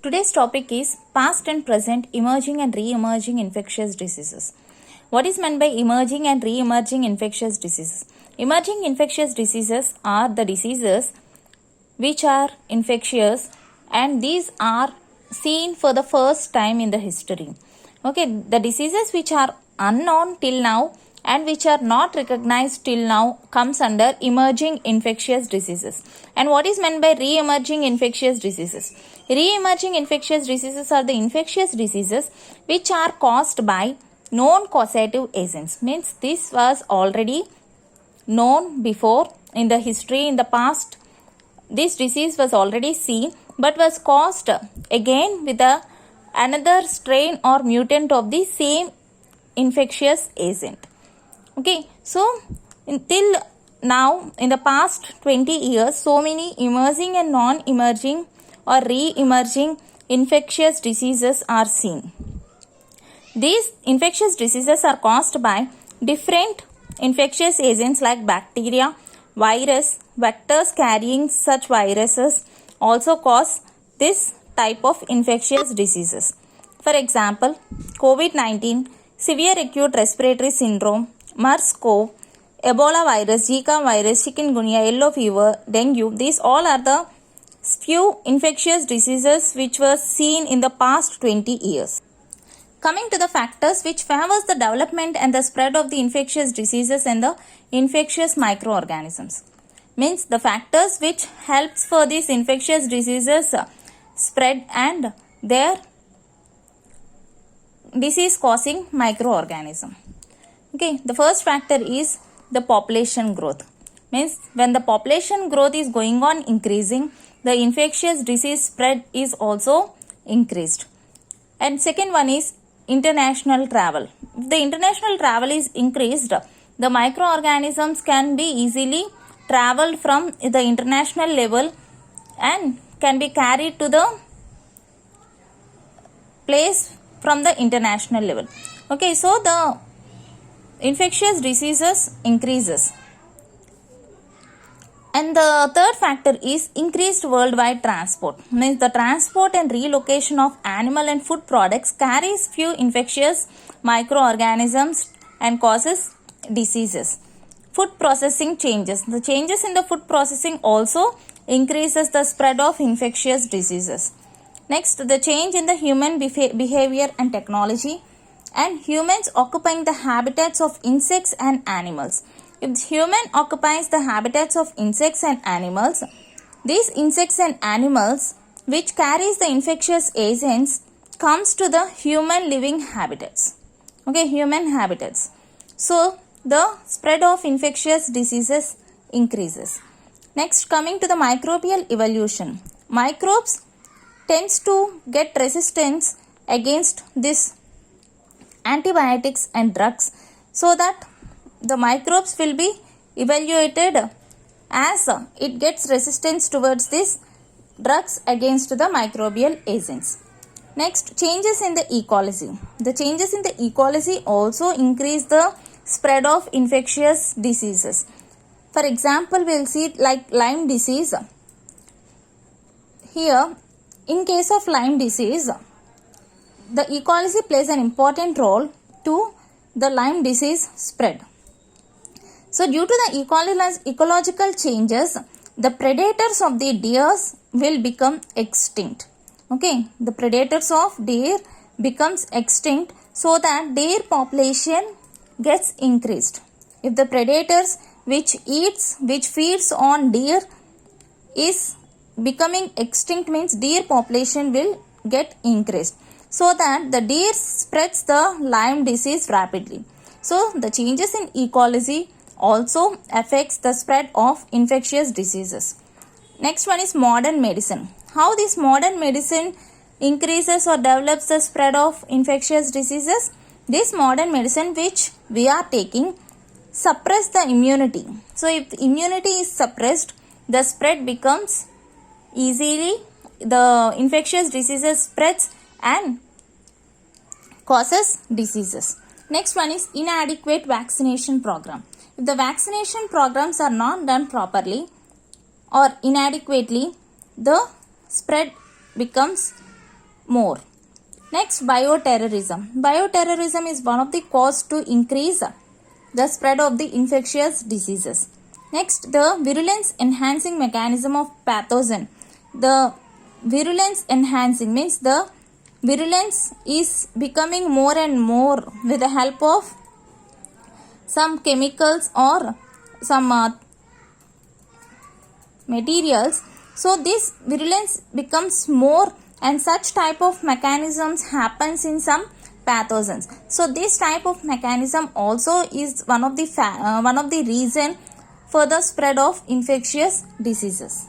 Today's topic is past and present emerging and re-emerging infectious diseases. What is meant by emerging and re-emerging infectious diseases? Emerging infectious diseases are the diseases which are infectious and these are seen for the first time in the history. Okay, the diseases which are unknown till now and which are not recognized till now comes under emerging infectious diseases. And what is meant by re-emerging infectious diseases? Re-emerging infectious diseases are the infectious diseases which are caused by known causative agents. Means this was already known before in the history, in the past. This disease was already seen but was caused again with another strain or mutant of the same infectious agent. Okay, so until now in the past 20 years, so many emerging and non-emerging or re-emerging infectious diseases are seen. These infectious diseases are caused by different infectious agents like bacteria, virus, vectors carrying such viruses also cause this type of infectious diseases. For example, COVID-19, severe acute respiratory syndrome, MERS-CoV, Ebola virus, Zika virus, chikungunya, yellow fever, dengue, these all are the few infectious diseases which were seen in the past 20 years. Coming to the factors which favors the development and the spread of the infectious diseases and the infectious microorganisms. Means the factors which helps for these infectious diseases spread and their disease causing microorganism. Okay, the first factor is the population growth. Means when the population growth is going on increasing, the infectious disease spread is also increased. And second one is international travel. If the international travel is increased, the microorganisms can be easily traveled from the international level and can be carried to the place from the international level. Okay, so the infectious diseases increases. And the third factor is increased worldwide transport. Means the transport and relocation of animal and food products carries few infectious microorganisms and causes diseases. Food processing changes. The changes in the food processing also increases the spread of infectious diseases. Next, the change in the human behavior and technology, and humans occupying the habitats of insects and animals. If the human occupies the habitats of insects and animals, these insects and animals which carries the infectious agents comes to the human living habitats. Okay, human habitats. So the spread of infectious diseases increases. Next, coming to the microbial evolution. Microbes tends to get resistance against this antibiotics and drugs, so that the microbes will be evaluated as it gets resistance towards these drugs against the microbial agents. Next, changes in the ecology. The changes in the ecology also increase the spread of infectious diseases. For example, we will see like Lyme disease. Here, in case of Lyme disease, the ecology plays an important role to the Lyme disease spread. So due to the ecological changes, the predators of the deers will become extinct. Okay, the predators of deer becomes extinct, so that deer population gets increased. If the predators which feeds on deer is becoming extinct, means deer population will get increased, so that the deer spreads the Lyme disease rapidly. So the changes in ecology also affects the spread of infectious diseases. Next one is modern medicine. How this modern medicine increases or develops the spread of infectious diseases? This modern medicine which we are taking suppress the immunity. So if the immunity is suppressed, the spread becomes easily, the infectious diseases spreads and causes diseases. Next one is inadequate vaccination program. If the vaccination programs are not done properly or inadequately, the spread becomes more. Next, bioterrorism. Bioterrorism is one of the cause to increase the spread of the infectious diseases. Next, the virulence enhancing mechanism of pathogen. The virulence enhancing means the virulence is becoming more and more with the help of some chemicals or some materials. So this virulence becomes more, and such type of mechanisms happens in some pathogens. So this type of mechanism also is one of the reason for the spread of infectious diseases.